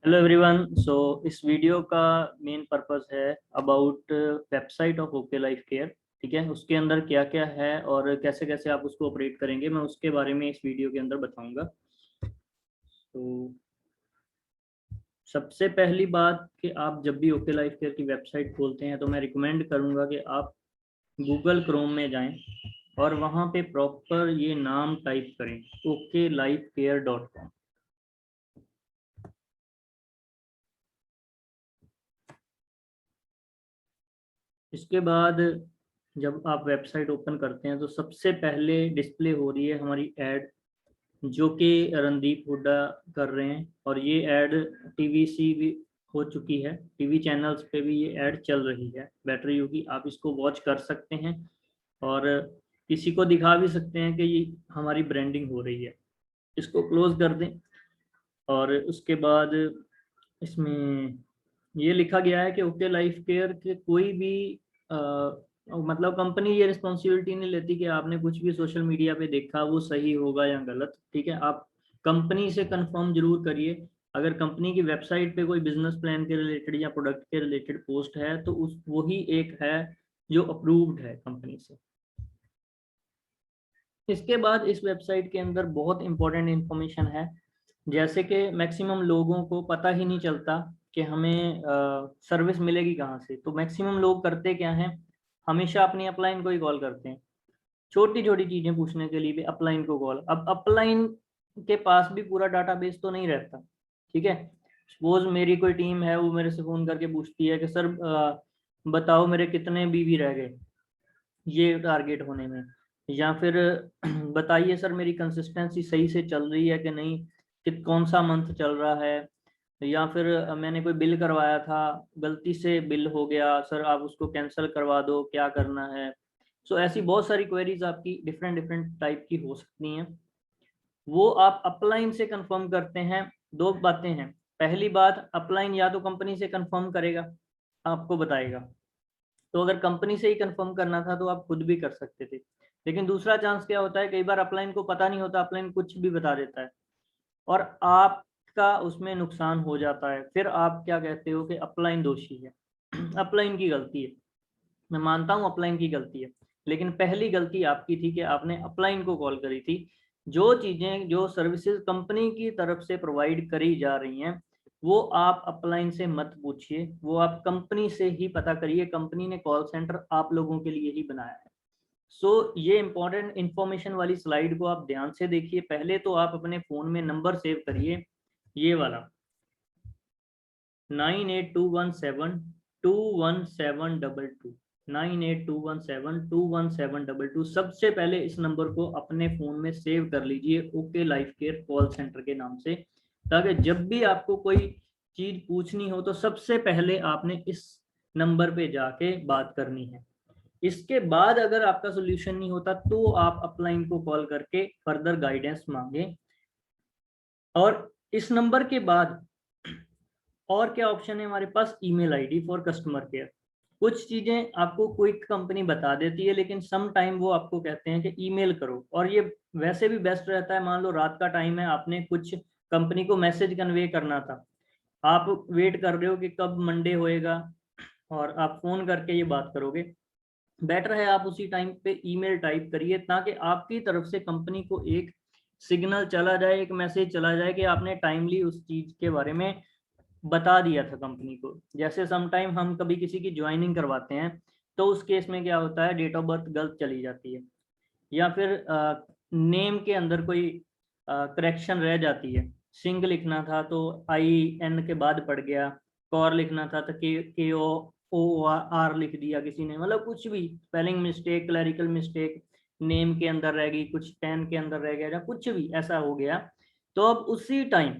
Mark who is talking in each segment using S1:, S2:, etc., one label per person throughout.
S1: Hello everyone. सो इस video का main purpose है about website of OK Life care. ठीक है, उसके अंदर क्या क्या है और कैसे कैसे आप उसको ऑपरेट करेंगे, मैं उसके बारे में इस वीडियो के अंदर बताऊंगा। तो सबसे पहली बात कि आप जब भी ओके लाइफ केयर की वेबसाइट खोलते हैं तो मैं रिकमेंड करूंगा कि आप गूगल क्रोम में जाएं और वहाँ पे प्रॉपर ये नाम टाइप करें, okelifecare.com। इसके बाद जब आप वेबसाइट ओपन करते हैं तो सबसे पहले डिस्प्ले हो रही है हमारी ऐड, जो कि रणदीप हुड्डा कर रहे हैं। और ये ऐड टीवीसी भी हो चुकी है, टीवी चैनल्स पे भी ये ऐड चल रही है। बेटर यू कि आप इसको वॉच कर सकते हैं और किसी को दिखा भी सकते हैं कि ये हमारी ब्रांडिंग हो रही है। इसको क्लोज कर दें और उसके बाद इसमें ये लिखा गया है कि ओके लाइफ केयर के कोई भी मतलब कंपनी ये रिस्पॉन्सिबिलिटी नहीं लेती कि आपने कुछ भी सोशल मीडिया पे देखा वो सही होगा या गलत। ठीक है, आप कंपनी से कंफर्म जरूर करिए। अगर कंपनी की वेबसाइट पे कोई बिजनेस प्लान के रिलेटेड या प्रोडक्ट के रिलेटेड पोस्ट है तो उस वही एक है जो अप्रूव्ड है कंपनी से। इसके बाद इस वेबसाइट के अंदर बहुत इंपॉर्टेंट इंफॉर्मेशन है, जैसे कि मैक्सिमम लोगों को पता ही नहीं चलता कि हमें सर्विस मिलेगी कहाँ से। तो मैक्सिमम लोग करते क्या हैं, हमेशा अपनी अपलाइन को ही कॉल करते हैं, छोटी छोटी चीजें पूछने के लिए भी अपलाइन को कॉल। अब अपलाइन के पास भी पूरा डाटाबेस तो नहीं रहता। ठीक है, सपोज मेरी कोई टीम है, वो मेरे से फोन करके पूछती है कि सर बताओ मेरे कितने बीवी रह गए ये टारगेट होने में, या फिर बताइए सर मेरी कंसिस्टेंसी सही से चल रही है कि नहीं, कि कौन सा मंथ चल रहा है, या फिर मैंने कोई बिल करवाया था, गलती से बिल हो गया सर, आप उसको कैंसिल करवा दो, क्या करना है। सो ऐसी बहुत सारी क्वेरीज आपकी डिफरेंट डिफरेंट टाइप की हो सकती हैं। वो आप अपलाइन से कंफर्म करते हैं। दो बातें हैं, पहली बात अपलाइन या तो कंपनी से कंफर्म करेगा, आपको बताएगा। तो अगर कंपनी से ही कंफर्म करना था तो आप खुद भी कर सकते थे। लेकिन दूसरा चांस क्या होता है, कई बार अपलाइन को पता नहीं होता, अपलाइन कुछ भी बता देता है और आपका उसमें नुकसान हो जाता है। फिर आप क्या कहते हो कि अपलाइन दोषी है, अपलाइन की गलती है। मैं मानता हूं अपलाइन की गलती है, लेकिन पहली गलती आपकी थी कि आपने अपलाइन को कॉल करी थी। जो चीजें, जो सर्विसेज कंपनी की तरफ से प्रोवाइड करी जा रही हैं वो आप अपलाइन से मत पूछिए, वो आप कंपनी से ही पता करिए। कंपनी ने कॉल सेंटर आप लोगों के लिए ही बनाया है। ये इंपॉर्टेंट इंफॉर्मेशन वाली स्लाइड को आप ध्यान से देखिए। पहले तो आप अपने फोन में नंबर सेव करिए, ये वाला 9821721722, 9821721722। सबसे पहले इस नंबर को अपने फोन में सेव कर लीजिए okay Life care call centre के नाम से, ताकि जब भी आपको कोई चीज पूछनी हो तो सबसे पहले आपने इस नंबर पे जाके बात करनी है। इसके बाद अगर आपका सोल्यूशन नहीं होता तो आप अपलाइन को कॉल करके फर्दर गाइडेंस मांगे। और इस नंबर के बाद और क्या ऑप्शन है हमारे पास, email ID for customer care. कुछ चीजें आपको क्विक कंपनी बता देती है, लेकिन सम टाइम वो आपको कहते हैं कि ईमेल करो, और ये वैसे भी बेस्ट रहता है। मान लो रात का टाइम है, आपने कुछ कंपनी को मैसेज कन्वे करना था, आप वेट कर रहे हो कि कब मंडे होएगा और आप फोन करके ये बात करोगे। बेटर है आप उसी टाइम पे ईमेल टाइप करिए, ताकि आपकी तरफ से कंपनी को एक सिग्नल चला जाए, एक मैसेज चला जाए कि आपने टाइमली उस चीज के बारे में बता दिया था कंपनी को। जैसे समटाइम हम कभी किसी की ज्वाइनिंग करवाते हैं तो उस केस में क्या होता है, डेट ऑफ बर्थ गलत चली जाती है, या फिर नेम के अंदर कोई करेक्शन रह जाती है। सिंह लिखना था तो आई एन के बाद पड़ गया, कौर लिखना था तो के ओ ओ आर लिख दिया किसी ने, मतलब कुछ भी spelling mistake, clerical mistake, name के अंदर रह गई, कुछ पेन के अंदर रह गया, या कुछ भी ऐसा हो गया, तो अब उसी टाइम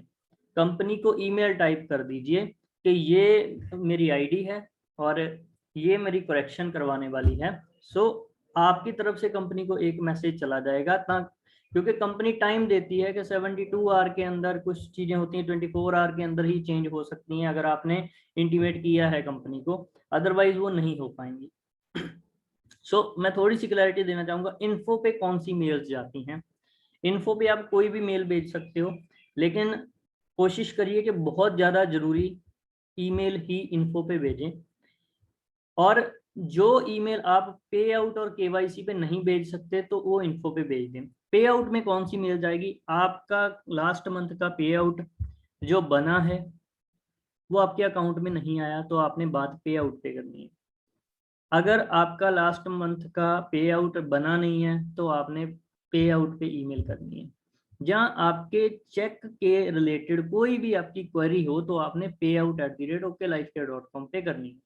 S1: कंपनी को ईमेल टाइप कर दीजिए कि ये मेरी आईडी है और ये मेरी करेक्शन करवाने वाली है। आपकी तरफ से कंपनी को एक मैसेज चला जाएगा, क्योंकि कंपनी टाइम देती है कि 72 आवर के अंदर कुछ चीजें होती हैं, 24 आवर के अंदर ही चेंज हो सकती हैं अगर आपने इंटीमेट किया है कंपनी को, अदरवाइज वो नहीं हो पाएंगी। मैं थोड़ी सी क्लैरिटी देना चाहूंगा, इन्फो पे कौन सी मेल्स जाती हैं। इन्फो पे आप कोई भी मेल भेज सकते हो, लेकिन कोशिश करिए कि बहुत ज़्यादा ज़रूरी ईमेल ही इन्फो पे भेजें, और जो ईमेल आप पे आउट और केवाईसी पे नहीं भेज सकते तो वो इन्फो पे भेज दें। पे आउट में कौन सी मेल जाएगी? आपका लास्ट मंथ का पे आउट जो बना है वो आपके अकाउंट में नहीं आया तो आपने बात पे आउट पे करनी है। अगर आपका लास्ट मंथ का पे आउट बना नहीं है तो आपने पे आउट पे ईमेल करनी है। जहां आपके चेक के रिलेटेड कोई भी आपकी क्वेरी हो तो आपने payout@oklifecare.com पे करनी है।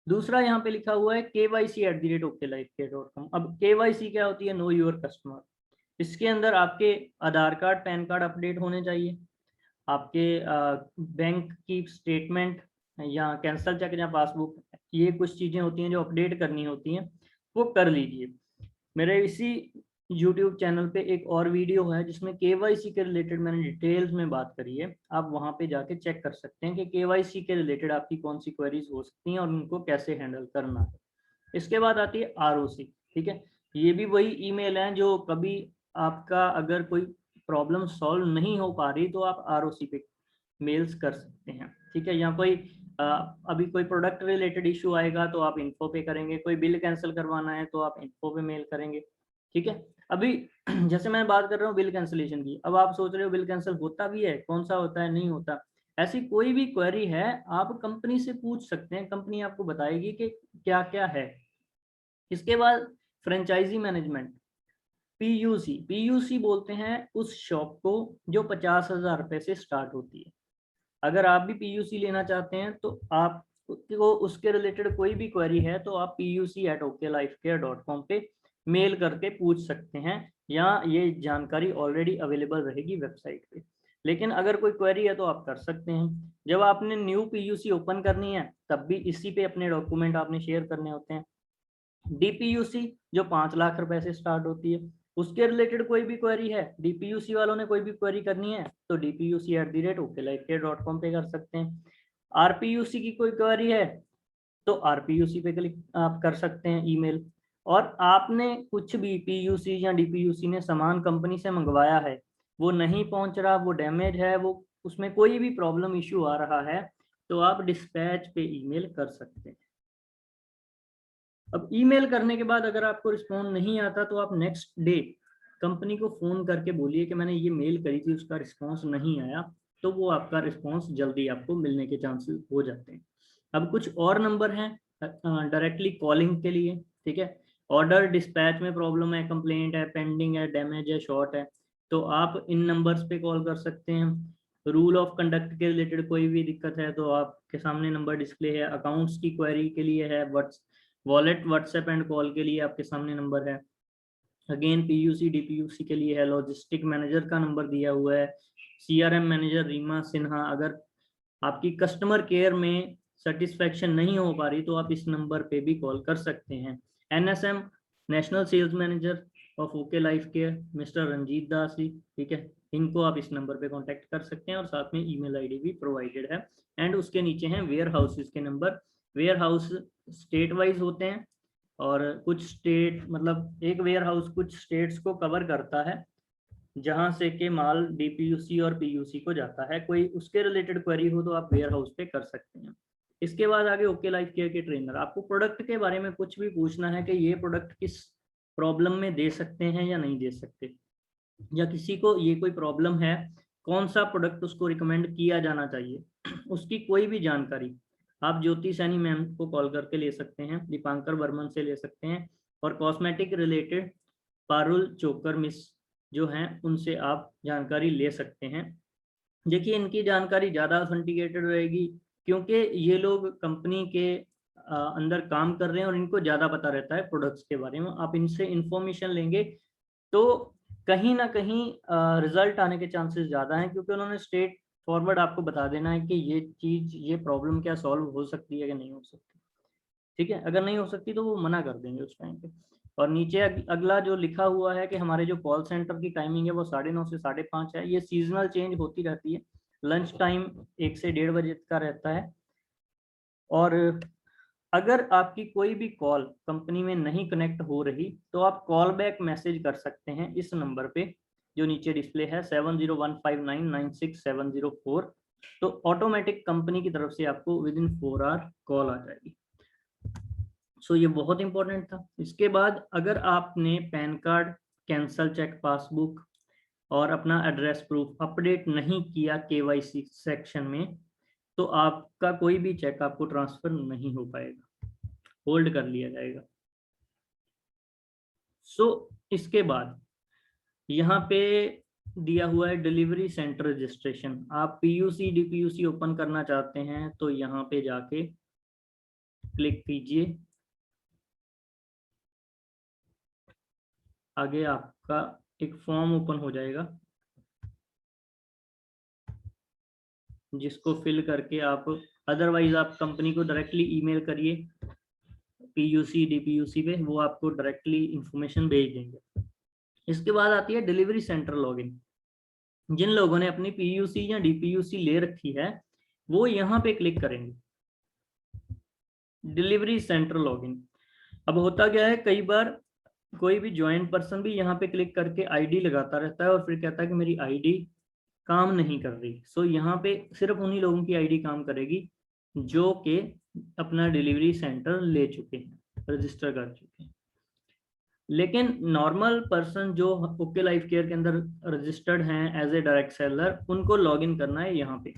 S1: दूसरा यहाँ पे लिखा हुआ है KYC@oklifecare.com। अब KYC क्या होती है? Know your customer. इसके अंदर आपके आधार कार्ड, पैन कार्ड अपडेट होने चाहिए, आपके बैंक की स्टेटमेंट या कैंसल चेक या पासबुक, ये कुछ चीज़ें होती हैं जो अपडेट करनी होती हैं, वो कर लीजिए। मेरे इसी YouTube चैनल पे एक और वीडियो है जिसमें KYC के रिलेटेड मैंने डिटेल्स में बात करी है। आप वहाँ पे जाके चेक कर सकते हैं कि KYC के रिलेटेड आपकी कौन सी क्वेरीज हो सकती हैं और उनको कैसे हैंडल करना है। इसके बाद आती है ROC। ठीक है, ये भी वही ईमेल है जो कभी आपका अगर कोई प्रॉब्लम सॉल्व नहीं हो पा रही तो आप ROC पे मेल्स कर सकते हैं। ठीक है, या कोई अभी कोई प्रोडक्ट रिलेटेड इशू आएगा तो आप इन्फो पे करेंगे, कोई बिल कैंसिल करवाना है तो आप इन्फो पे मेल करेंगे। ठीक है, अभी जैसे मैं बात कर रहा हूँ बिल कैंसिलेशन की, अब आप सोच रहे हो बिल कैंसिल होता भी है, कौन सा होता है, नहीं होता। ऐसी कोई भी क्वेरी है आप कंपनी से पूछ सकते हैं, कंपनी आपको बताएगी कि क्या क्या है। इसके बाद फ्रेंचाइजी मैनेजमेंट, पीयूसी बोलते हैं उस शॉप को जो 50,000 रुपए से स्टार्ट होती है। अगर आप भी पीयूसी लेना चाहते हैं तो आप को उसके रिलेटेड कोई भी क्वेरी है तो आप puc@oklifecare.com पे मेल करके पूछ सकते हैं, या ये जानकारी ऑलरेडी अवेलेबल रहेगी वेबसाइट पे। लेकिन अगर कोई क्वेरी है तो आप कर सकते हैं। जब आपने न्यू पीयूसी ओपन करनी है तब भी इसी पे अपने डॉक्यूमेंट आपने शेयर करने होते हैं। डीपीयूसी जो 5 लाख रुपए से स्टार्ट होती है, उसके रिलेटेड कोई भी क्वेरी है, डीपीयूसी वालों ने कोई भी क्वेरी करनी है तो dpuc@oklifecare.com पे कर सकते हैं। आरपीयूसी की कोई क्वेरी है तो आरपीयूसी पे क्लिक आप कर सकते हैं ईमेल। और आपने कुछ भी पीयूसी या डीपीयूसी ने सामान कंपनी से मंगवाया है, वो नहीं पहुंच रहा, वो डैमेज है, वो उसमें कोई भी प्रॉब्लम इशू आ रहा है तो आप डिस्पैच पे ईमेल कर सकते हैं। अब ईमेल करने के बाद अगर आपको रिस्पॉन्स नहीं आता तो आप नेक्स्ट डे कंपनी को फ़ोन करके बोलिए कि मैंने ये मेल करी थी, उसका रिस्पॉन्स नहीं आया, तो वो आपका रिस्पॉन्स जल्दी आपको मिलने के चांसेस हो जाते हैं। अब कुछ और नंबर हैं डायरेक्टली कॉलिंग के लिए। ठीक है, ऑर्डर डिस्पैच में प्रॉब्लम है, कंप्लेंट है, पेंडिंग है, डैमेज है, शॉर्ट है, तो आप इन नंबर्स पे कॉल कर सकते हैं। रूल ऑफ कंडक्ट के रिलेटेड कोई भी दिक्कत है तो आपके सामने नंबर डिस्प्ले है। अकाउंट्स की क्वेरी के लिए है, वॉलेट, व्हाट्सएप एंड कॉल के लिए आपके सामने नंबर है। अगेन पीयूसी डीपीयूसी के लिए है, लॉजिस्टिक मैनेजर का नंबर दिया हुआ है, सीआरएम मैनेजर रीमा सिन्हा। अगर आपकी कस्टमर केयर में सेटिस्फेक्शन नहीं हो पा रही तो आप इस नंबर पे भी कॉल कर सकते हैं। NSM national sales manager of OK Life Care mister Ranjit Das ji. ठीक है, इनको आप इस नंबर पे कांटेक्ट कर सकते हैं और साथ में ईमेल आईडी भी प्रोवाइडेड है। एंड उसके नीचे हैं वेयर हाउसेस के नंबर। वेयर हाउस स्टेट वाइज होते हैं और कुछ स्टेट मतलब एक वेयर हाउस कुछ स्टेट्स को कवर करता है जहां से के माल डीपीयूसी और पीयूसी को जाता है। कोई उसके रिलेटेड क्वेरी हो तो आप वेयर हाउस पे कर सकते हैं। इसके बाद आगे ओके लाइफ केयर के ट्रेनर, आपको प्रोडक्ट के बारे में कुछ भी पूछना है कि ये प्रोडक्ट किस प्रॉब्लम में दे सकते हैं या नहीं दे सकते, या किसी को ये कोई प्रॉब्लम है, कौन सा प्रोडक्ट उसको रिकमेंड किया जाना चाहिए, उसकी कोई भी जानकारी आप ज्योति सैनी मैम को कॉल करके ले सकते हैं, दीपांकर वर्मन से ले सकते हैं, और कॉस्मेटिक रिलेटेड पारुल चोकर मिस जो हैं उनसे आप जानकारी ले सकते हैं। देखिए इनकी जानकारी ज़्यादा ऑथेंटिकेटेड रहेगी क्योंकि ये लोग कंपनी के अंदर काम कर रहे हैं और इनको ज़्यादा पता रहता है प्रोडक्ट्स के बारे में। आप इनसे इंफॉर्मेशन लेंगे तो कहीं ना कहीं रिजल्ट आने के चांसेस ज़्यादा हैं, क्योंकि उन्होंने स्ट्रेट फॉरवर्ड आपको बता देना है कि ये चीज़, ये प्रॉब्लम क्या सॉल्व हो सकती है कि नहीं हो सकती। ठीक है, अगर नहीं हो सकती तो वो मना कर देंगे उस टाइम पे। और नीचे अगला जो लिखा हुआ है कि हमारे जो कॉल सेंटर की टाइमिंग है वो 9:30 से 5:30 है। ये सीजनल चेंज होती रहती है। लंच टाइम 1 से 1:30 बजे का रहता है। और अगर आपकी कोई भी कॉल कंपनी में नहीं कनेक्ट हो रही तो आप कॉल बैक मैसेज कर सकते हैं इस नंबर पे जो नीचे डिस्प्ले है 7015996704, तो ऑटोमेटिक कंपनी की तरफ से आपको विद इन 4 आवर कॉल आ जाएगी। सो ये बहुत इंपॉर्टेंट था। इसके बाद अगर आपने pan card, cancel cheque passbook और अपना एड्रेस प्रूफ अपडेट नहीं किया केवाईसी सेक्शन में, तो आपका कोई भी चेक आपको ट्रांसफर नहीं हो पाएगा, होल्ड कर लिया जाएगा। सो इसके बाद यहाँ पे दिया हुआ है डिलीवरी सेंटर रजिस्ट्रेशन। आप पीयूसी डीपीयूसी ओपन करना चाहते हैं तो यहाँ पे जाके क्लिक कीजिए। आगे आपका एक फॉर्म ओपन हो जाएगा जिसको फिल करके आप, अदरवाइज आप कंपनी को डायरेक्टली ईमेल करिए पीयूसी डीपीयूसी पे, वो आपको डायरेक्टली इंफॉर्मेशन भेज देंगे। इसके बाद आती है डिलीवरी सेंटर लॉगिन। जिन लोगों ने अपनी पीयूसी या डीपीयूसी ले रखी है वो यहाँ पे क्लिक करेंगे, डिलीवरी सेंटर लॉगिन। अब होता क्या है, कई बार कोई भी ज्वाइंट पर्सन भी यहाँ पे क्लिक करके आईडी लगाता रहता है और फिर कहता है कि मेरी आईडी काम नहीं कर रही। सो यहाँ पे सिर्फ उन्हीं लोगों की आईडी काम करेगी जो कि अपना डिलीवरी सेंटर ले चुके हैं, रजिस्टर कर चुके हैं। लेकिन नॉर्मल पर्सन जो ओके लाइफ केयर के अंदर रजिस्टर्ड हैं एज ए डायरेक्ट सेलर, उनको लॉगिन करना है। यहाँ पे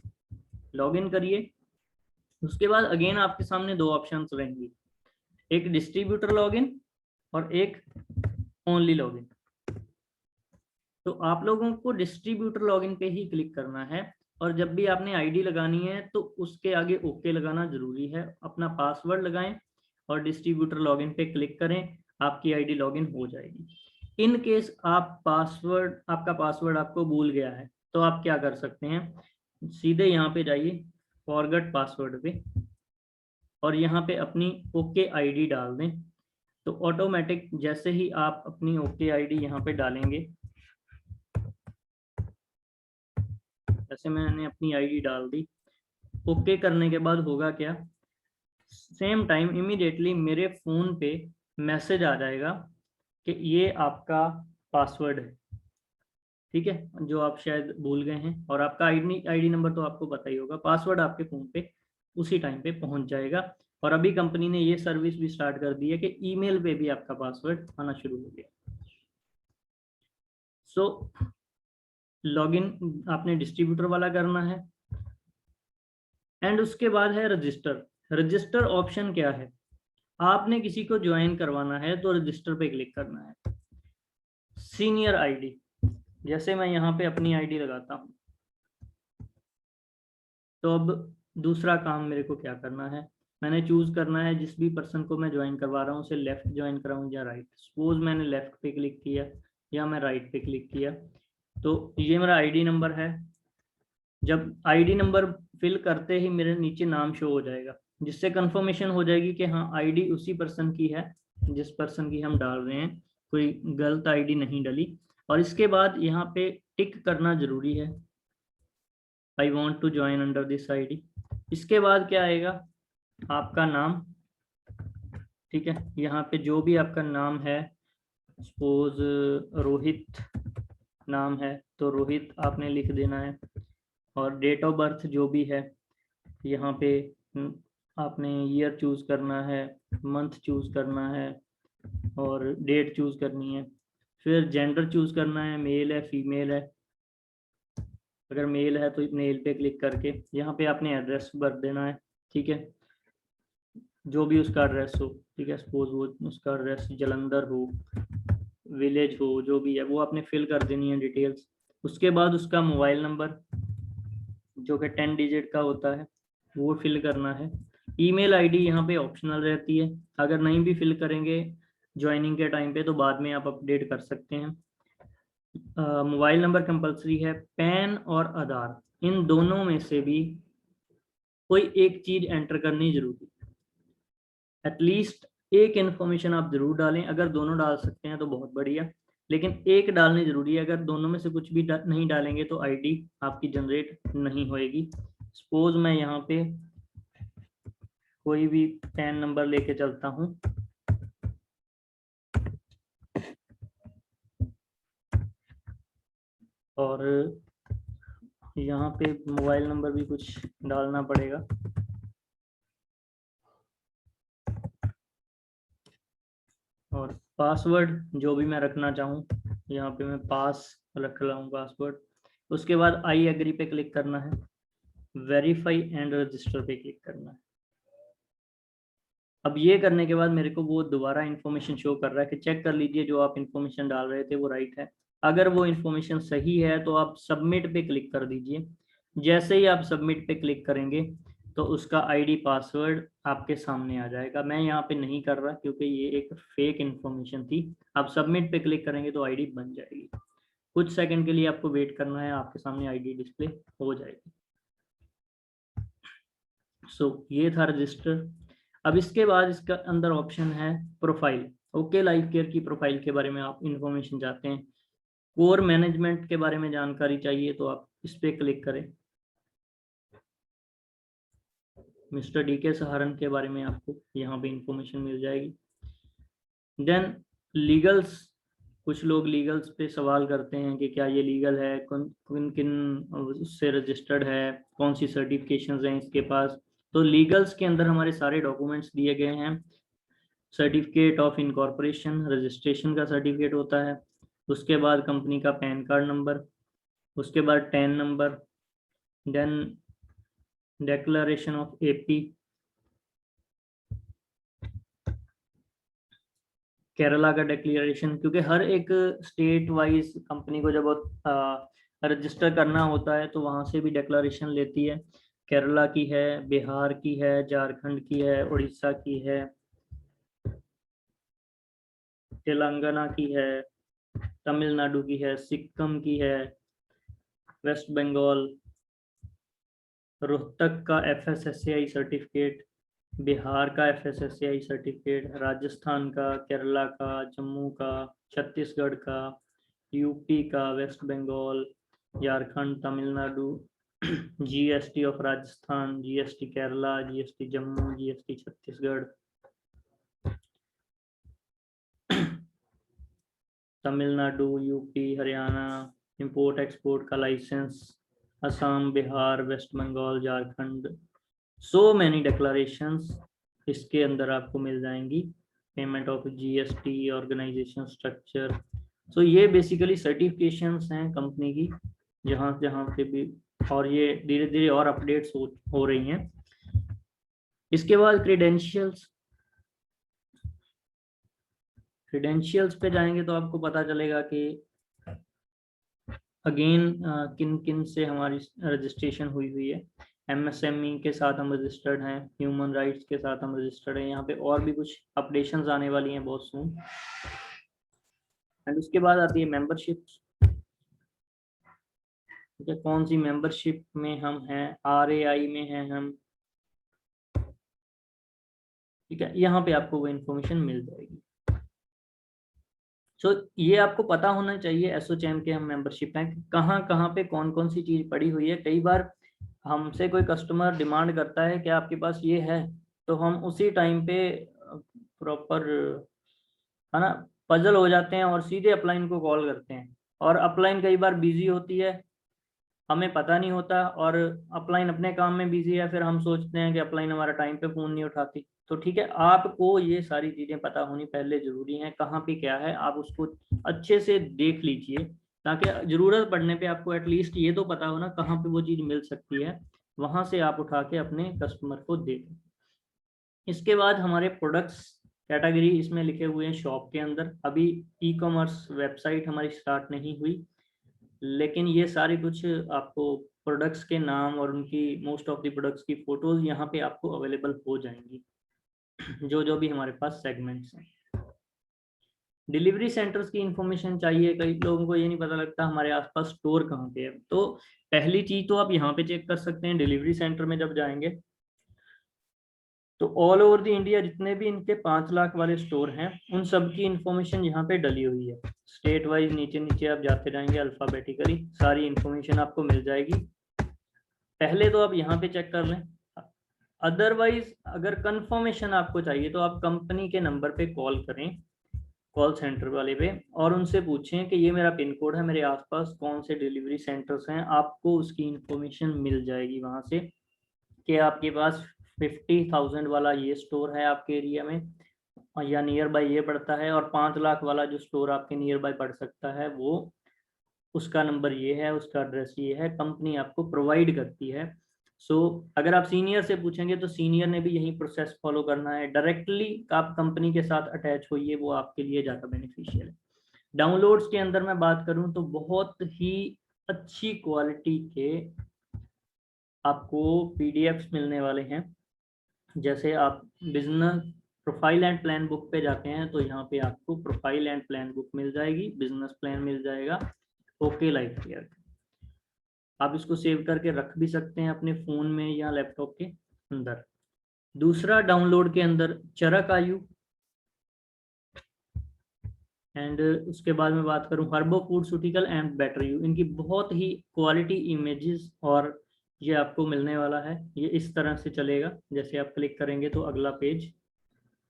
S1: लॉगिन करिए। उसके बाद अगेन आपके सामने दो ऑप्शंस रहेंगी, एक डिस्ट्रीब्यूटर लॉगिन और एक ओनली लॉगिन। तो आप लोगों को डिस्ट्रीब्यूटर लॉगिन पे ही क्लिक करना है और जब भी आपने आईडी लगानी है तो उसके आगे ओके लगाना जरूरी है। अपना पासवर्ड लगाएं और डिस्ट्रीब्यूटर लॉगिन पे क्लिक करें, आपकी आईडी लॉगिन हो जाएगी। इन केस आपका पासवर्ड आपको भूल गया है तो आप क्या कर सकते हैं, सीधे यहाँ पे जाइए फॉरगेट पासवर्ड पे और यहाँ पे अपनी ओके आईडी डाल दें। तो ऑटोमेटिक जैसे ही आप अपनी ओके आईडी यहाँ पे डालेंगे, जैसे मैंने अपनी आईडी डाल दी, ओके करने के बाद होगा क्या, सेम टाइम इमीडिएटली मेरे फोन पे मैसेज आ जाएगा कि ये आपका पासवर्ड है, ठीक है, जो आप शायद भूल गए हैं। और आपका आईडी नंबर तो आपको पता ही होगा, पासवर्ड आपके फोन पे उसी टाइम पे पहुंच जाएगा। और अभी कंपनी ने ये सर्विस भी स्टार्ट कर दी है कि ईमेल पे भी आपका पासवर्ड आना शुरू हो गया। सो लॉगिन आपने डिस्ट्रीब्यूटर वाला करना है। एंड उसके बाद है रजिस्टर। रजिस्टर ऑप्शन क्या है, आपने किसी को ज्वाइन करवाना है तो रजिस्टर पे क्लिक करना है। सीनियर आईडी, जैसे मैं यहाँ पे अपनी आईडी लगाता हूँ, तो अब दूसरा काम मेरे को क्या करना है, मैंने चूज करना है जिस भी पर्सन को मैं ज्वाइन करवा रहा हूँ उसे लेफ्ट ज्वाइन कराऊँ या राइट। सपोज मैंने लेफ्ट पे क्लिक किया या मैं राइट पे क्लिक किया, तो ये मेरा आईडी नंबर है। जब आईडी नंबर फिल करते ही मेरे नीचे नाम शो हो जाएगा, जिससे कंफर्मेशन हो जाएगी कि हाँ आईडी उसी पर्सन की है जिस पर्सन की हम डाल रहे हैं, कोई गलत आईडी नहीं डली। और इसके बाद यहाँ पे टिक करना जरूरी है, I want to join under this ID. इसके बाद क्या आएगा, आपका नाम, ठीक है, यहाँ पे जो भी आपका नाम है, सपोज रोहित नाम है तो रोहित आपने लिख देना है। और डेट ऑफ बर्थ जो भी है यहाँ पे आपने ईयर चूज करना है, मंथ चूज करना है और डेट चूज करनी है। फिर जेंडर चूज करना है, मेल है फीमेल है। अगर मेल है तो मेल पे क्लिक करके यहाँ पे आपने एड्रेस भर देना है, ठीक है, जो भी उसका एड्रेस हो, ठीक है, सपोज वो उसका एड्रेस जलंधर हो, विलेज हो, जो भी है वो आपने फिल कर देनी है डिटेल्स। उसके बाद उसका मोबाइल नंबर जो कि 10 डिजिट का होता है वो फिल करना है। ईमेल आईडी यहाँ पे ऑप्शनल रहती है, अगर नहीं भी फिल करेंगे ज्वाइनिंग के टाइम पे तो बाद में आप अपडेट कर सकते हैं। मोबाइल नंबर कंपलसरी है। पैन और आधार, इन दोनों में से भी कोई एक चीज एंटर करनी जरूरी है। एटलीस्ट एक इन्फॉर्मेशन आप जरूर डालें, अगर दोनों डाल सकते हैं तो बहुत बढ़िया, लेकिन एक डालनी जरूरी है। अगर दोनों में से कुछ भी नहीं डालेंगे तो आईडी आपकी जनरेट नहीं होएगी। सपोज मैं यहाँ पे कोई भी पैन नंबर लेके चलता हूँ, और यहाँ पे मोबाइल नंबर भी कुछ डालना पड़ेगा। और पासवर्ड जो भी मैं रखना चाहूँ, यहाँ पे मैं पास रख रहा हूँ पासवर्ड। उसके बाद आई एग्री पे क्लिक करना है, वेरीफाई एंड रजिस्टर पे क्लिक करना है। अब ये करने के बाद मेरे को वो दोबारा इन्फॉर्मेशन शो कर रहा है कि चेक कर लीजिए जो आप इन्फॉर्मेशन डाल रहे थे वो राइट है। अगर वो इन्फॉर्मेशन सही है तो आप सबमिट पे क्लिक कर दीजिए। जैसे ही आप सबमिट पे क्लिक करेंगे तो उसका आईडी पासवर्ड आपके सामने आ जाएगा। मैं यहाँ पे नहीं कर रहा क्योंकि ये एक फेक इन्फॉर्मेशन थी। आप सबमिट पे क्लिक करेंगे तो आईडी बन जाएगी। कुछ सेकंड के लिए आपको वेट करना है, आपके सामने आईडी डिस्प्ले हो जाएगी। ये था रजिस्टर। अब इसके बाद इसका अंदर ऑप्शन है प्रोफाइल। ओके लाइफ केयर की प्रोफाइल के बारे में आप इंफॉर्मेशन चाहते हैं, कोर मैनेजमेंट के बारे में जानकारी चाहिए तो आप इस पे क्लिक करें। मिस्टर डी के सहारन के बारे में आपको यहाँ पे इंफॉर्मेशन मिल जाएगी। देन लीगल्स, कुछ लोग लीगल्स पे सवाल करते हैं कि क्या ये लीगल है, किन किन उससे रजिस्टर्ड है, कौन सी सर्टिफिकेशंस हैं इसके पास। तो लीगल्स के अंदर हमारे सारे डॉक्यूमेंट्स दिए गए हैं। सर्टिफिकेट ऑफ इनकॉर्पोरेशन, रजिस्ट्रेशन का सर्टिफिकेट होता है। उसके बाद कंपनी का पैन कार्ड नंबर, उसके बाद TAN number, then declaration of AP, Kerala का डिक्लेरेशन, क्योंकि हर एक स्टेट वाइज कंपनी को जब रजिस्टर करना होता है तो वहाँ से भी डिक्लेरेशन लेती है। केरला की है, बिहार की है, झारखंड की है, उड़ीसा की है, तेलंगाना की है, तमिलनाडु की है, सिक्किम की है, वेस्ट बंगाल, रोहतक का FSSAI सर्टिफिकेट, बिहार का FSSAI सर्टिफिकेट, राजस्थान का, केरला का, जम्मू का, छत्तीसगढ़ का, यूपी का, West Bengal, Jharkhand, Tamil Nadu, GST of Rajasthan, GST Kerala, GST Jammu, GST Chhattisgarh, Tamil Nadu, UP, Haryana, import export का licence, Assam, Bihar, West Bengal, Jharkhand. So many declarations इसके अंदर आपको मिल जाएंगी। Payment of GST, organisation structure. So ये बेसिकली सर्टिफिकेशंस हैं कंपनी की, जहाँ जहाँ पे भी, और ये धीरे धीरे और अपडेट्स हो रही हैं। इसके बाद क्रीडेंशियल्स। क्रीडेंशियल्स पे जाएंगे तो आपको पता चलेगा कि अगेन किन किन से हमारी रजिस्ट्रेशन हुई है। MSME के साथ हम रजिस्टर्ड हैं, ह्यूमन राइट्स के साथ हम रजिस्टर्ड हैं। यहाँ पे और भी कुछ अपडेशंस आने वाली हैं बहुत सून। एंड उसके बाद आती है मेंबरशिप। ठीक है, कौन सी मेंबरशिप में हम हैं, RAI में हैं हम। ठीक है, यहाँ पे आपको वो इन्फॉर्मेशन मिल जाएगी। ये आपको पता होना चाहिए एसोचैम के हम मेंबरशिप हैं, कहाँ कहाँ पे कौन कौन सी चीज पड़ी हुई है। कई बार हमसे कोई कस्टमर डिमांड करता है कि आपके पास ये है, तो हम उसी टाइम पे प्रॉपर, है ना, पजल हो जाते हैं और सीधे अपलाइन को कॉल करते हैं। और अपलाइन कई बार बिजी होती है, हमें पता नहीं होता, और अपलाइन अपने काम में बिजी है, फिर हम सोचते हैं कि अपलाइन हमारा टाइम पे फोन नहीं उठाती। तो ठीक है, आपको ये सारी चीजें पता होनी पहले जरूरी है, कहाँ पे क्या है आप उसको अच्छे से देख लीजिए, ताकि जरूरत पड़ने पे आपको एटलीस्ट ये तो पता हो ना कहाँ पे वो चीज मिल सकती है, वहां से आप उठा के अपने कस्टमर को दे दें। इसके बाद हमारे प्रोडक्ट्स कैटेगरी इसमें लिखे हुए हैं शॉप के अंदर। अभी ई-कॉमर्स वेबसाइट हमारी स्टार्ट नहीं हुई, लेकिन ये सारी कुछ आपको प्रोडक्ट्स के नाम और उनकी मोस्ट ऑफ द प्रोडक्ट्स की फोटोज यहाँ पे आपको अवेलेबल हो जाएंगी, जो जो भी हमारे पास सेगमेंट्स हैं। डिलीवरी सेंटर्स की इंफॉर्मेशन चाहिए, कई लोगों को ये नहीं पता लगता हमारे आसपास स्टोर कहाँ पे है। तो पहली चीज तो आप यहाँ पे चेक कर सकते हैं, डिलीवरी सेंटर में जब जाएंगे तो ऑल ओवर द इंडिया जितने भी इनके 5 लाख वाले स्टोर हैं उन सब की इंफॉर्मेशन यहाँ पे डली हुई है। स्टेट वाइज नीचे नीचे आप जाते जाएंगे, अल्फाबेटिकली सारी इंफॉर्मेशन आपको मिल जाएगी। पहले तो आप यहाँ पे चेक कर लें। अदरवाइज अगर कंफर्मेशन आपको चाहिए तो आप कंपनी के नंबर पे कॉल करें, कॉल सेंटर वाले पे और उनसे पूछें कि ये मेरा पिन कोड है, मेरे आसपास कौन से डिलीवरी सेंटर्स हैं। आपको उसकी इंफॉर्मेशन मिल जाएगी वहाँ से कि आपके पास 50,000 वाला ये स्टोर है आपके एरिया में या नियर बाय ये पड़ता है, और 5 लाख वाला जो स्टोर आपके नियर बाय पड़ सकता है वो उसका नंबर ये है, उसका एड्रेस ये है, कंपनी आपको प्रोवाइड करती है। सो अगर आप सीनियर से पूछेंगे तो सीनियर ने भी यही प्रोसेस फॉलो करना है। डायरेक्टली आप कंपनी के साथ अटैच होइए, वो आपके लिए ज़्यादा बेनिफिशियल है। डाउनलोड्स के अंदर मैं बात करूं तो बहुत ही अच्छी क्वालिटी के आपको पीडीएफ्स मिलने वाले हैं। जैसे आप business profile and plan book पे जाते हैं तो यहाँ पे आपको प्रोफाइल एंड प्लान बुक मिल जाएगी, बिजनेस प्लान मिल जाएगा ओके लाइफ केयर। आप इसको सेव करके रख भी सकते हैं अपने फ़ोन में या लैपटॉप के अंदर। दूसरा डाउनलोड के अंदर चरक आयु, एंड उसके बाद में बात करूं हर्बो फूडसूटिकल एंड बेटर यू। इनकी बहुत ही क्वालिटी इमेजेस और ये आपको मिलने वाला है। ये इस तरह से चलेगा, जैसे आप क्लिक करेंगे तो अगला पेज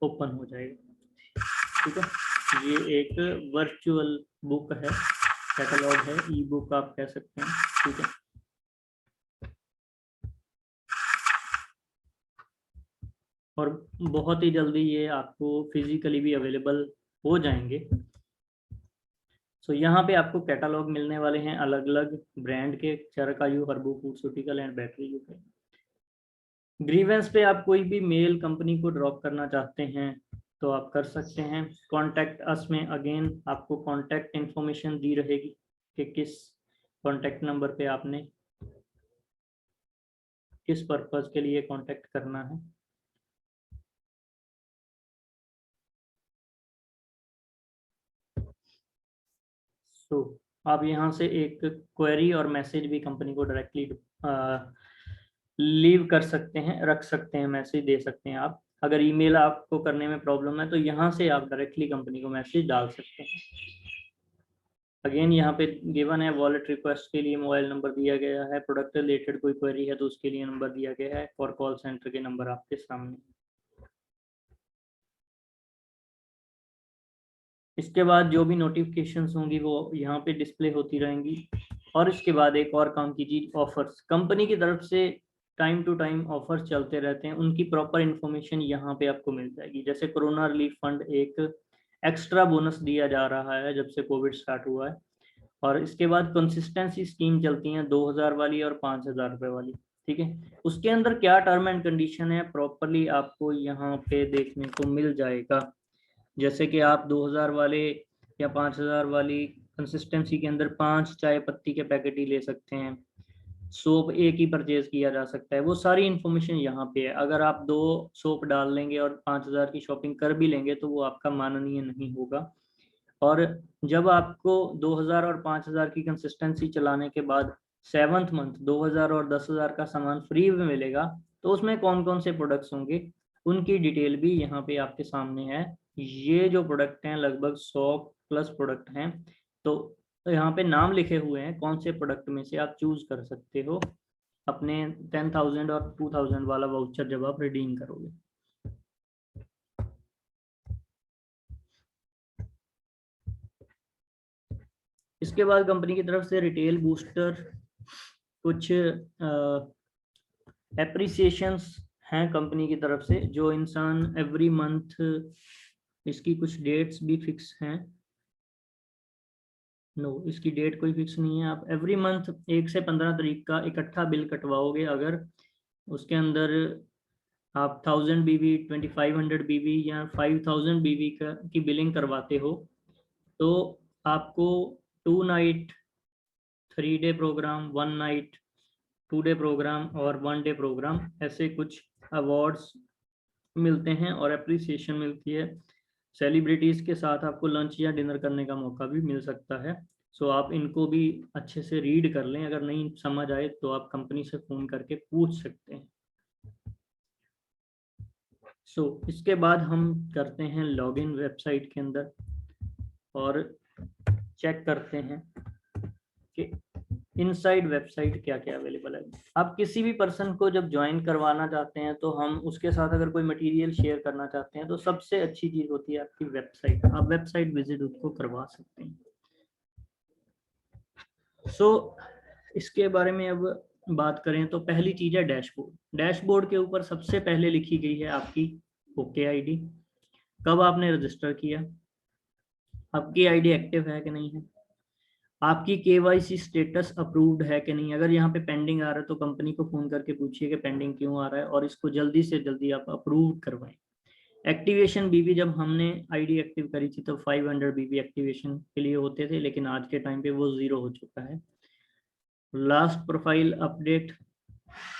S1: ओपन हो जाएगा। ठीक है, ये एक वर्चुअल बुक है, कैटलॉग है, ई बुक आप कह सकते हैं। ठीक है, और बहुत ही जल्दी ये आपको फिजिकली भी अवेलेबल हो जाएंगे। सो यहाँ पे आपको कैटलॉग मिलने वाले हैं अलग अलग ब्रांड के, चरकायु, हर्बो फूडसूटिकल एंड बैटरी यू के। ग्रीवेंस पे आप कोई भी मेल कंपनी को ड्रॉप करना चाहते हैं तो आप कर सकते हैं। कॉन्टैक्ट अस में अगेन आपको कॉन्टैक्ट इन्फॉर्मेशन दी रहेगी कि किस कॉन्टैक्ट नंबर पे आपने किस पर्पज के लिए कॉन्टैक्ट करना है। तो आप यहाँ से एक क्वेरी और मैसेज भी कंपनी को डायरेक्टली लीव कर सकते हैं, रख सकते हैं, मैसेज दे सकते हैं। आप अगर ईमेल आपको करने में प्रॉब्लम है तो यहाँ से आप डायरेक्टली कंपनी को मैसेज डाल सकते हैं। अगेन यहाँ पे गिवन है वॉलेट रिक्वेस्ट के लिए मोबाइल नंबर दिया गया है, प्रोडक्ट रिलेटेड कोई क्वेरी है तो उसके लिए नंबर दिया गया है, और कॉल सेंटर के नंबर आपके सामने। इसके बाद जो भी नोटिफिकेशंस होंगी वो यहाँ पे डिस्प्ले होती रहेंगी। और इसके बाद एक और काम की चीज, ऑफर्स कंपनी की तरफ से टाइम टू टाइम ऑफर्स चलते रहते हैं, उनकी प्रॉपर इन्फॉर्मेशन यहाँ पे आपको मिल जाएगी। जैसे कोरोना रिलीफ फंड एक एक्स्ट्रा बोनस दिया जा रहा है जब से कोविड स्टार्ट हुआ है, और इसके बाद कंसिस्टेंसी स्कीम चलती हैं 2000 वाली और 5000 रुपये वाली। ठीक है, उसके अंदर क्या टर्म एंड कंडीशन है प्रॉपरली आपको यहाँ पे देखने को मिल जाएगा। जैसे कि आप 2000 वाले या 5000 वाली कंसिस्टेंसी के अंदर 5 चाय पत्ती के पैकेट ही ले सकते हैं, सोप एक ही परचेज किया जा सकता है, वो सारी इन्फॉर्मेशन यहाँ पे है। अगर आप 2 सोप डाल लेंगे और 5000 की शॉपिंग कर भी लेंगे तो वो आपका माननीय नहीं होगा। और जब आपको 2000 और 5000 की कंसिस्टेंसी चलाने के बाद 7th मंथ 2000 और 10,000 का सामान फ्री में मिलेगा, तो उसमें कौन कौन से प्रोडक्ट्स होंगे उनकी डिटेल भी यहाँ पे आपके सामने है। ये जो प्रोडक्ट हैं लगभग 100 प्लस प्रोडक्ट हैं, तो यहाँ पे नाम लिखे हुए हैं कौन से प्रोडक्ट में से आप चूज कर सकते हो अपने 10,000 और 2000 वाला वाउचर जब आप रिडीम करोगे। इसके बाद कंपनी की तरफ से रिटेल बूस्टर कुछ एप्रिसिएशंस हैं कंपनी की तरफ से, जो इंसान एवरी मंथ, इसकी कुछ डेट्स भी फिक्स हैं। इसकी डेट कोई फिक्स नहीं है। आप एवरी मंथ 1 से 15 तारीख का इकट्ठा बिल कटवाओगे, अगर उसके अंदर आप 1000 बीबी, 2500 बीबी या 5000 बीबी की बिलिंग करवाते हो तो आपको 2 night 3 day program, 1 night 2 day program और 1 डे प्रोग्राम, ऐसे कुछ अवार्ड्स मिलते हैं और अप्रिसिएशन मिलती है। सेलिब्रिटीज के साथ आपको लंच या डिनर करने का मौका भी मिल सकता है। सो आप इनको भी अच्छे से रीड कर लें, अगर नहीं समझ आए तो आप कंपनी से फ़ोन करके पूछ सकते हैं। इसके बाद हम करते हैं लॉगिन वेबसाइट के अंदर और चेक करते हैं कि इनसाइड वेबसाइट क्या क्या अवेलेबल है। आप किसी भी पर्सन को जब ज्वाइन करवाना चाहते हैं तो हम उसके साथ अगर कोई मटेरियल शेयर करना चाहते हैं तो सबसे अच्छी चीज होती है आपकी वेबसाइट। आप वेबसाइट विजिट उसको करवा सकते हैं। इसके बारे में अब बात करें तो पहली चीज है डैशबोर्ड। डैशबोर्ड के ऊपर सबसे पहले लिखी गई है आपकी ओके आईडी, कब आपने रजिस्टर किया, आपकी आईडी एक्टिव है कि नहीं है, आपकी केवाईसी स्टेटस अप्रूव्ड है कि नहीं। अगर यहाँ पे पेंडिंग आ रहा है तो कंपनी को फोन करके पूछिए कि पेंडिंग क्यों आ रहा है और इसको जल्दी से जल्दी आप अप्रूव करवाएं। एक्टिवेशन बीबी, जब हमने आईडी एक्टिव करी थी तो 500 बीबी एक्टिवेशन के लिए होते थे, लेकिन आज के टाइम पे वो 0 हो चुका है। लास्ट प्रोफाइल अपडेट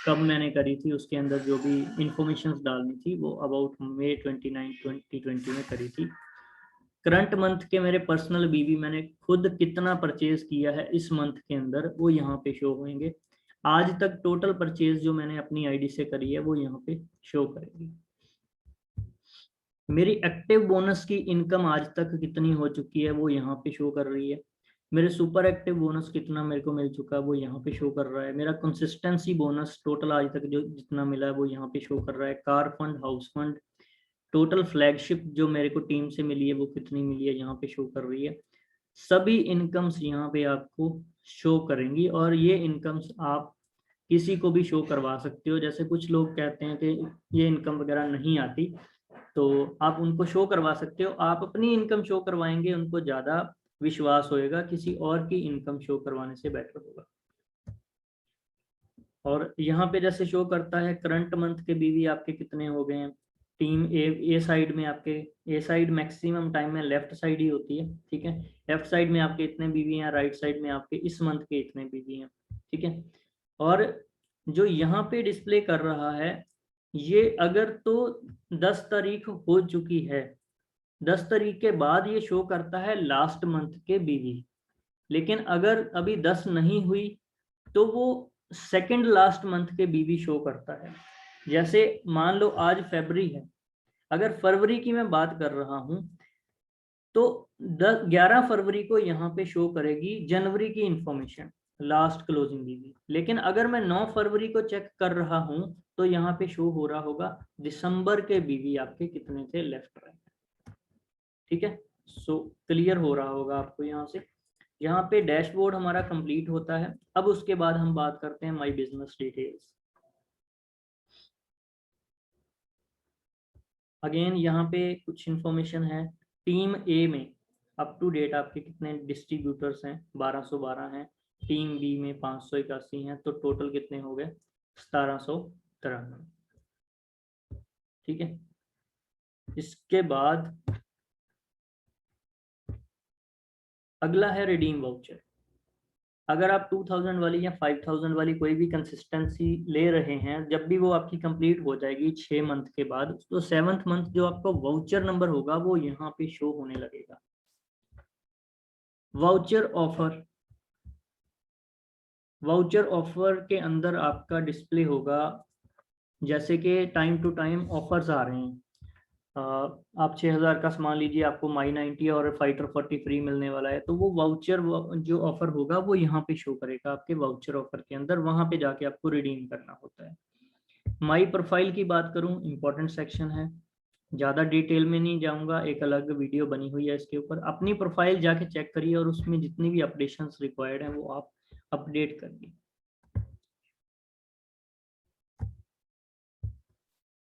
S1: कब मैंने करी थी, उसके अंदर जो भी इंफॉर्मेशन डालनी थी वो अबाउट मई 29 2020 में करी थी। करंट मंथ के मेरे पर्सनल बीबी मैंने खुद कितना परचेज किया है इस मंथ के अंदर वो यहाँ पे शो होंगे। आज तक टोटल परचेज जो मैंने अपनी आईडी से करी है वो यहाँ पे शो करेगी। मेरी एक्टिव बोनस की इनकम आज तक कितनी हो चुकी है वो यहाँ पे शो कर रही है। मेरे सुपर एक्टिव बोनस कितना मेरे को मिल चुका है वो यहाँ पे शो कर रहा है। मेरा कंसिस्टेंसी बोनस टोटल आज तक जो जितना मिला है वो यहाँ पे शो कर रहा है। Car fund, house fund, total flagship जो मेरे को टीम से मिली है वो कितनी मिली है यहाँ पे शो कर रही है। सभी इनकम्स यहाँ पे आपको शो करेंगी और ये इनकम्स आप किसी को भी शो करवा सकते हो। जैसे कुछ लोग कहते हैं कि ये इनकम वगैरह नहीं आती, तो आप उनको शो करवा सकते हो। आप अपनी इनकम शो करवाएंगे उनको ज़्यादा विश्वास होएगा, किसी और की इनकम शो करवाने से बेटर होगा। और यहाँ पे जैसे शो करता है करंट मंथ के बीवी आपके कितने हो गए हैं। टीम ए साइड में आपके, ए साइड मैक्सिमम टाइम में लेफ्ट साइड ही होती है, ठीक है। लेफ्ट साइड में आपके इतने बीवी हैं, राइट साइड में आपके इस मंथ के इतने बीवी हैं, ठीक है। और जो यहाँ पे डिस्प्ले कर रहा है ये अगर तो 10 तारीख हो चुकी है, 10 तारीख के बाद ये शो करता है लास्ट मंथ के बीवी। लेकिन अगर अभी 10 नहीं हुई तो वो सेकंड लास्ट मंथ के बीवी शो करता है। जैसे मान लो आज फरवरी है, अगर फरवरी की मैं बात कर रहा हूं तो 11 फरवरी को यहाँ पे शो करेगी जनवरी की इंफॉर्मेशन, लास्ट क्लोजिंग बीवी। लेकिन अगर मैं 9 फरवरी को चेक कर रहा हूं तो यहाँ पे शो हो रहा होगा दिसंबर के बीवी आपके कितने थे लेफ्ट राइट, ठीक है। सो क्लियर हो रहा होगा आपको यहाँ से। यहाँ पे डैशबोर्ड हमारा कंप्लीट होता है। अब उसके बाद हम बात करते हैं माय बिजनेस डिटेल्स। अगेन यहाँ पे कुछ इंफॉर्मेशन है। टीम ए में अप टू डेट आपके कितने डिस्ट्रीब्यूटर्स हैं, 1212 हैं। टीम बी में 581 हैं, तो टोटल कितने हो गए 1793, ठीक है। इसके बाद अगला है रिडीम वाउचर। अगर आप 2000 वाली या 5000 वाली कोई भी कंसिस्टेंसी ले रहे हैं, जब भी वो आपकी कंप्लीट हो जाएगी 6 मंथ के बाद, तो 7th मंथ जो आपका वाउचर नंबर होगा वो यहाँ पे शो होने लगेगा। वाउचर ऑफर, वाउचर ऑफर के अंदर आपका डिस्प्ले होगा, जैसे कि टाइम टू टाइम ऑफर्स आ रहे हैं। आप 6000 का सामान लीजिए, आपको माई 90 और फाइटर 40 फ्री मिलने वाला है, तो वो वाउचर जो ऑफर होगा वो यहाँ पे शो करेगा आपके वाउचर ऑफर के अंदर। वहां पे जाके आपको रिडीम करना होता है। माई प्रोफाइल की बात करूं, इंपॉर्टेंट सेक्शन है, ज़्यादा डिटेल में नहीं जाऊंगा, एक अलग वीडियो बनी हुई है इसके ऊपर। अपनी प्रोफाइल जाके चेक करिए और उसमें जितनी भी अपडेशंस रिक्वायर्ड हैं वो आप अपडेट करिए,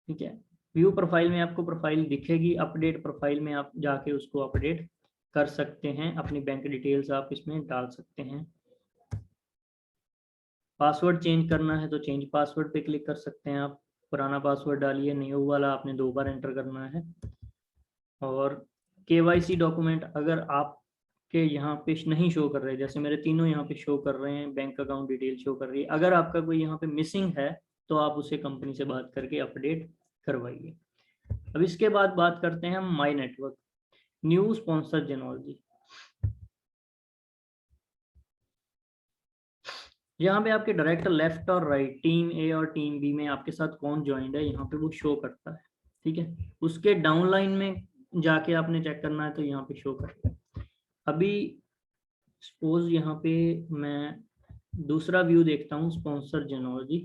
S1: ठीक है। व्यू प्रोफाइल में आपको प्रोफाइल दिखेगी, अपडेट प्रोफाइल में आप जाके उसको अपडेट कर सकते हैं। अपनी बैंक डिटेल्स आप इसमें डाल सकते हैं। पासवर्ड चेंज करना है तो चेंज पासवर्ड पे क्लिक कर सकते हैं आप। पुराना पासवर्ड डालिए, न्यू वाला आपने 2 बार एंटर करना है। और केवाईसी डॉक्यूमेंट अगर आपके यहाँ पे नहीं शो कर रहे, जैसे मेरे तीनों यहाँ पे शो कर रहे हैं, बैंक अकाउंट डिटेल शो कर रही है, अगर आपका कोई यहाँ पे मिसिंग है तो आप उसे कंपनी से बात करके अपडेट करवाइए। अब इसके बाद बात करते हैं हम माई नेटवर्क न्यू स्पॉन्सर जेनोलॉजी। यहाँ पे आपके डायरेक्टर लेफ्ट और राइट, टीम ए और टीम बी में आपके साथ कौन ज्वाइंट है यहाँ पे वो शो करता है, ठीक है। उसके डाउनलाइन में जाके आपने चेक करना है तो यहाँ पे शो करेगा। अभी सपोज यहाँ पे मैं दूसरा व्यू देखता हूँ स्पॉन्सर जेनोलॉजी।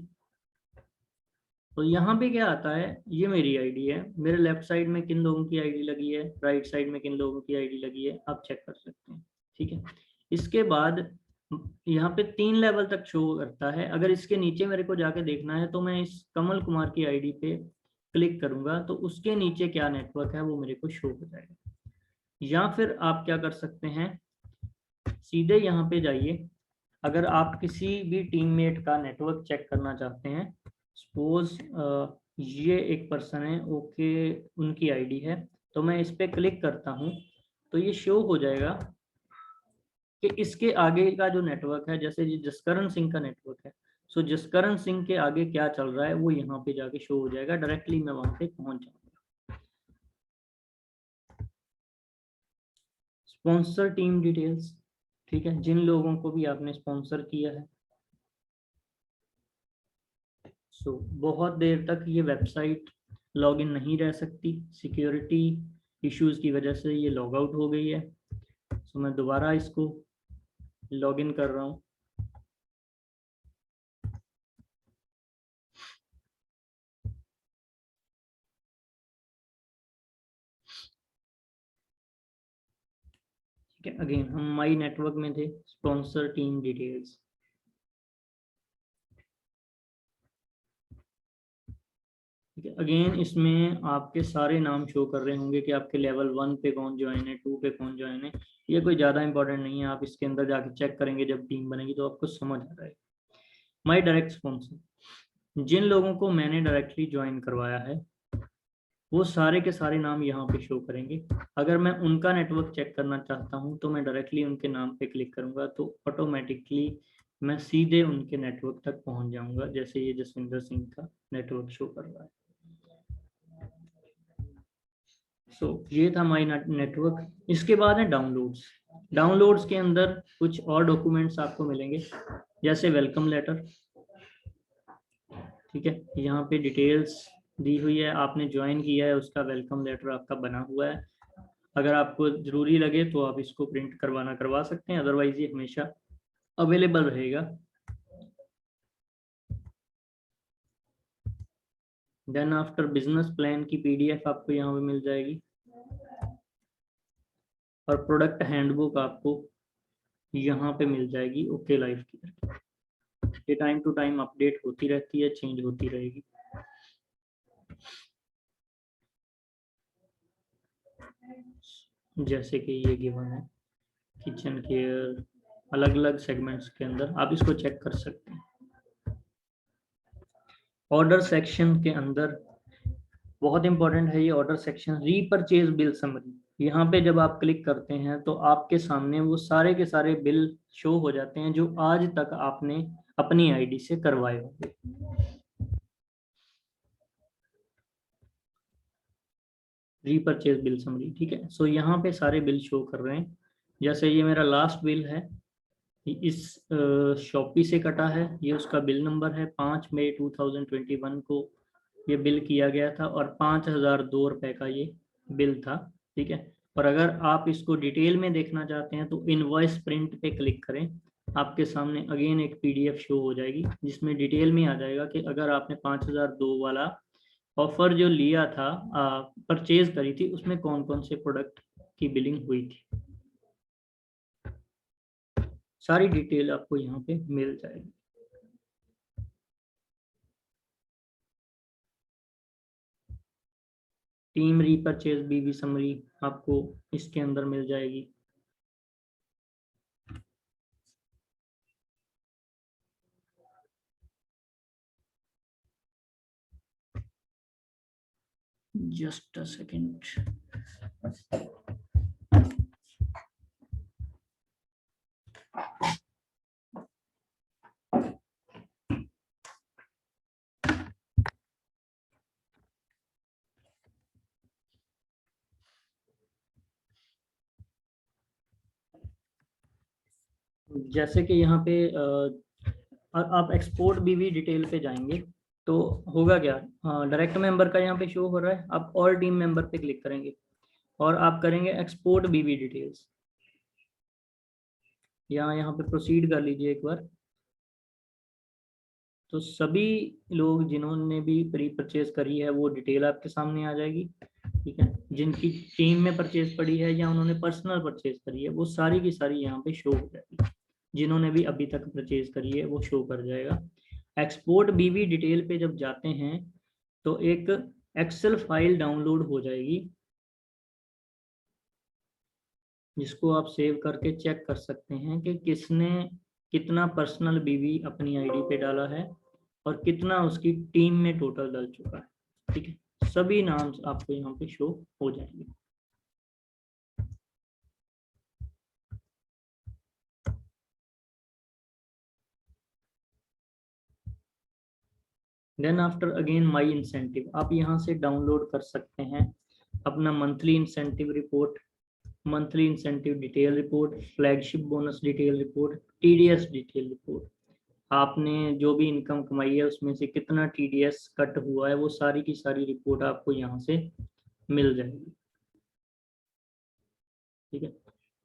S1: तो यहाँ पे क्या आता है, ये मेरी आईडी है, मेरे लेफ्ट साइड में किन लोगों की आईडी लगी है, राइट साइड में किन लोगों की आईडी लगी है, आप चेक कर सकते हैं। ठीक है, इसके बाद यहाँ पे 3 लेवल तक शो करता है। अगर इसके नीचे मेरे को जाके देखना है तो मैं इस कमल कुमार की आईडी पे क्लिक करूंगा तो उसके नीचे क्या नेटवर्क है वो मेरे को शो हो जाएगा। या फिर आप क्या कर सकते हैं, सीधे यहाँ पे जाइए। अगर आप किसी भी टीममेट का नेटवर्क चेक करना चाहते हैं, सपोज ये एक पर्सन है, ओके, उनकी आईडी है, तो मैं इस पे क्लिक करता हूँ तो ये शो हो जाएगा कि इसके आगे का जो नेटवर्क है, जैसे ये जसकरण सिंह का नेटवर्क है, सो जसकरण सिंह के आगे क्या चल रहा है वो यहाँ पे जाके शो हो जाएगा, डायरेक्टली मैं वहां पे पहुंच जाऊंगा। स्पॉन्सर टीम डिटेल्स, ठीक है, जिन लोगों को भी आपने स्पॉन्सर किया है। सो बहुत देर तक ये वेबसाइट लॉगिन नहीं रह सकती, सिक्योरिटी इश्यूज की वजह से ये लॉग आउट हो गई है। सो मैं दोबारा इसको लॉगिन कर रहा हूँ। ठीक है, अगेन हम माई नेटवर्क में थे, स्पॉन्सर टीम डिटेल्स। ठीक है, अगेन इसमें आपके सारे नाम शो कर रहे होंगे कि आपके लेवल 1 पे कौन ज्वाइन है, 2 पे कौन ज्वाइन है। ये कोई ज़्यादा इंपॉर्टेंट नहीं है, आप इसके अंदर जाके चेक करेंगे जब टीम बनेगी तो आपको समझ आ जाएगा। माई डायरेक्ट स्पॉन्सर, जिन लोगों को मैंने डायरेक्टली ज्वाइन करवाया है वो सारे के सारे नाम यहाँ पे शो करेंगे। अगर मैं उनका नेटवर्क चेक करना चाहता हूँ तो मैं डायरेक्टली उनके नाम पे क्लिक करूंगा तो ऑटोमेटिकली मैं सीधे उनके नेटवर्क तक पहुंच जाऊंगा। जैसे ये जसविंदर सिंह का नेटवर्क शो कर रहा है। सो ये था माई नेटवर्क। इसके बाद है डाउनलोड्स। डाउनलोड्स के अंदर कुछ और डॉक्यूमेंट्स आपको मिलेंगे, जैसे वेलकम लेटर। ठीक है, यहाँ पे डिटेल्स दी हुई है, आपने ज्वाइन किया है उसका वेलकम लेटर आपका बना हुआ है। अगर आपको जरूरी लगे तो आप इसको प्रिंट करवा सकते हैं, अदरवाइज ये हमेशा अवेलेबल रहेगा। देन आफ्टर बिजनेस प्लान की पीडीएफ आपको यहाँ पे मिल जाएगी, और प्रोडक्ट हैंडबुक आपको यहाँ पे मिल जाएगी ओके लाइफ की। ये टाइम टू टाइम अपडेट होती रहती है, चेंज होती रहेगी। जैसे कि ये गिवन है किचन केयर, अलग अलग सेगमेंट्स के अंदर आप इसको चेक कर सकते हैं। ऑर्डर सेक्शन के अंदर बहुत इंपॉर्टेंट है ये order section, repurchase bill summary. यहाँ पे जब आप क्लिक करते हैं तो आपके सामने वो सारे के सारे बिल शो हो जाते हैं जो आज तक आपने अपनी आईडी से करवाए होंगे। रीपरचेज बिल समरी, ठीक है। सो यहाँ पे सारे बिल शो कर रहे हैं। जैसे ये मेरा लास्ट बिल है, इस शॉपी से कटा है, ये उसका बिल नंबर है, 5 मई 2021 को ये बिल किया गया था और 5,002 रुपये का ये बिल था। ठीक है, और अगर आप इसको डिटेल में देखना चाहते हैं तो इनवॉइस प्रिंट पे क्लिक करें, आपके सामने अगेन एक पीडीएफ शो हो जाएगी जिसमें डिटेल में आ जाएगा कि अगर आपने 5,002 वाला ऑफर जो लिया था, परचेज करी थी, उसमें कौन कौन से प्रोडक्ट की बिलिंग हुई थी। सारी डिटेल आपको यहाँ पे मिल जाएगी। टीम रीपरचेज बीवी समरी आपको इसके अंदर मिल जाएगी। Just a second. जैसे कि यहाँ पे आप एक्सपोर्ट बीवी डिटेल पे जाएंगे तो होगा क्या, डायरेक्ट मेंबर का यहाँ पे शो हो रहा है, आप ऑल टीम मेंबर पे क्लिक करेंगे और आप करेंगे एक्सपोर्ट बीवी डिटेल्स। यहाँ पे प्रोसीड कर लीजिए एक बार। तो सभी लोग जिन्होंने भी प्री परचेज करी है वो डिटेल आपके सामने आ जाएगी, ठीक है। जिनकी टीम में परचेज पड़ी है या उन्होंने पर्सनल परचेज करी है वो सारी की सारी यहाँ पे शो हो जाएगी। जिन्होंने भी अभी तक परचेज करी है वो शो कर जाएगा। एक्सपोर्ट बीवी डिटेल पे जब जाते हैं तो एक एक्सेल फाइल डाउनलोड हो जाएगी, जिसको आप सेव करके चेक कर सकते हैं कि किसने कितना पर्सनल बीवी अपनी आईडी पे डाला है और कितना उसकी टीम में टोटल डल चुका है, ठीक है। सभी नाम आपको यहाँ पे शो हो जाएंगे। Then after again my incentive, आप यहाँ से डाउनलोड कर सकते हैं अपना monthly incentive report, monthly incentive detail report, flagship bonus detail report, TDS detail report. आपने जो भी इनकम कमाई है उसमें से कितना टीडीएस कट हुआ है वो सारी की सारी रिपोर्ट आपको यहाँ से मिल जाएगी, ठीक है।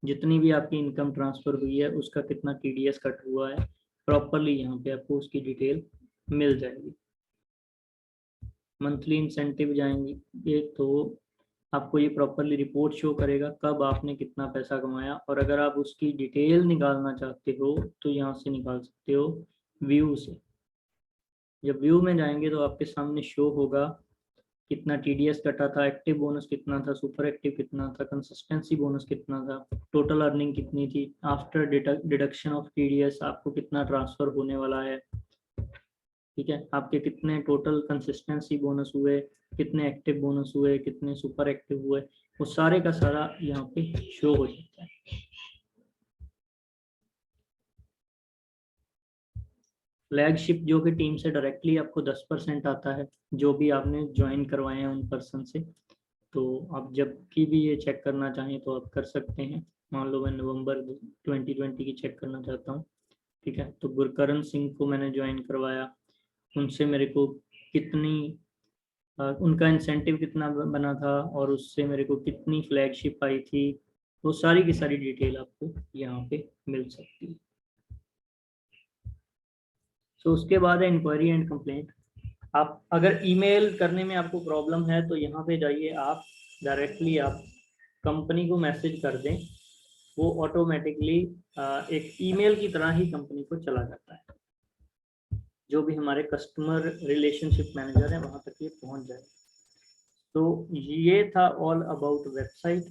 S1: जितनी भी आपकी इनकम ट्रांसफर हुई है उसका कितना टीडीएस कट हुआ है प्रॉपरली यहाँ पे आपको उसकी डिटेल मिल जाएगी। मंथली इंसेंटिव जाएंगे तो आपको ये प्रॉपरली रिपोर्ट शो करेगा कब आपने कितना पैसा कमाया, और अगर आप उसकी डिटेल निकालना चाहते हो तो यहाँ से निकाल सकते हो व्यू से। जब व्यू में जाएंगे तो आपके सामने शो होगा कितना टीडीएस कटा था, एक्टिव बोनस कितना था, सुपर एक्टिव कितना था, कंसिस्टेंसी बोनस कितना था, टोटल अर्निंग कितनी थी, आफ्टर डिडक्शन ऑफ टीडीएस आपको कितना ट्रांसफर होने वाला है, ठीक है। आपके कितने टोटल कंसिस्टेंसी बोनस हुए, कितने एक्टिव बोनस हुए, कितने सुपर एक्टिव हुए, वो सारे का सारा यहाँ पे शो हो जाता है। फ्लैगशिप जो कि टीम से डायरेक्टली आपको 10% आता है जो भी आपने ज्वाइन करवाए हैं उन पर्सन से। तो आप जब की भी ये चेक करना चाहें तो आप कर सकते हैं। मान लो मैं नवंबर 2020 की चेक करना चाहता हूँ, ठीक है। तो गुरकरण सिंह को मैंने ज्वाइन करवाया, उनसे मेरे को कितनी उनका इंसेंटिव कितना बना था और उससे मेरे को कितनी फ्लैगशिप आई थी, वो सारी की सारी डिटेल आपको यहाँ पे मिल सकती है। तो उसके बाद है इंक्वायरी एंड कंप्लेंट। आप अगर ईमेल करने में आपको प्रॉब्लम है तो यहाँ पे जाइए, आप डायरेक्टली आप कंपनी को मैसेज कर दें, वो ऑटोमेटिकली एक ईमेल की तरह ही कंपनी को चला जाता है। जो भी हमारे कस्टमर रिलेशनशिप मैनेजर है वहाँ तक ये पहुँच जाए। तो ये था ऑल अबाउट वेबसाइट।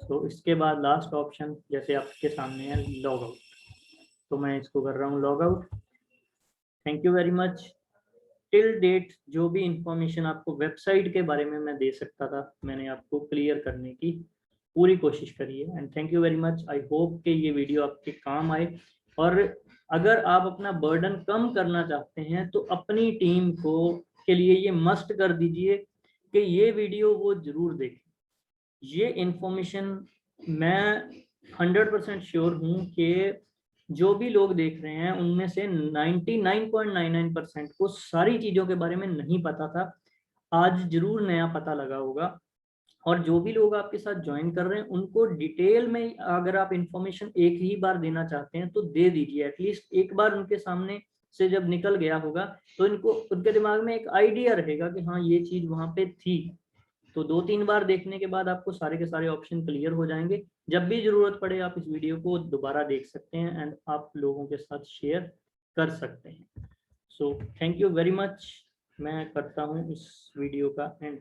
S1: तो इसके बाद लास्ट ऑप्शन जैसे आपके सामने है लॉग आउट, तो मैं इसको कर रहा हूँ log out. Thank you very much. Till date जो भी इंफॉर्मेशन आपको वेबसाइट के बारे में मैं दे सकता था मैंने आपको क्लियर करने की पूरी कोशिश करी है, and thank you very much. I hope कि ये वीडियो आपके काम आए, और अगर आप अपना बर्डन कम करना चाहते हैं तो अपनी टीम को के लिए ये मस्ट कर दीजिए कि ये वीडियो वो जरूर देखें। ये इंफॉर्मेशन मैं 100% श्योर हूँ कि जो भी लोग देख रहे हैं उनमें से 99.99% को सारी चीज़ों के बारे में नहीं पता था, आज जरूर नया पता लगा होगा। और जो भी लोग आपके साथ ज्वाइन कर रहे हैं उनको डिटेल में अगर आप इंफॉर्मेशन एक ही बार देना चाहते हैं तो दे दीजिए। एटलीस्ट एक बार उनके सामने से जब निकल गया होगा तो इनको उनके दिमाग में एक आइडिया रहेगा कि हाँ ये चीज़ वहाँ पे थी। तो 2-3 बार देखने के बाद आपको सारे के सारे ऑप्शन क्लियर हो जाएंगे। जब भी जरूरत पड़े आप इस वीडियो को दोबारा देख सकते हैं एंड आप लोगों के साथ शेयर कर सकते हैं। So thank you very much. मैं करता हूँ इस वीडियो का एंड।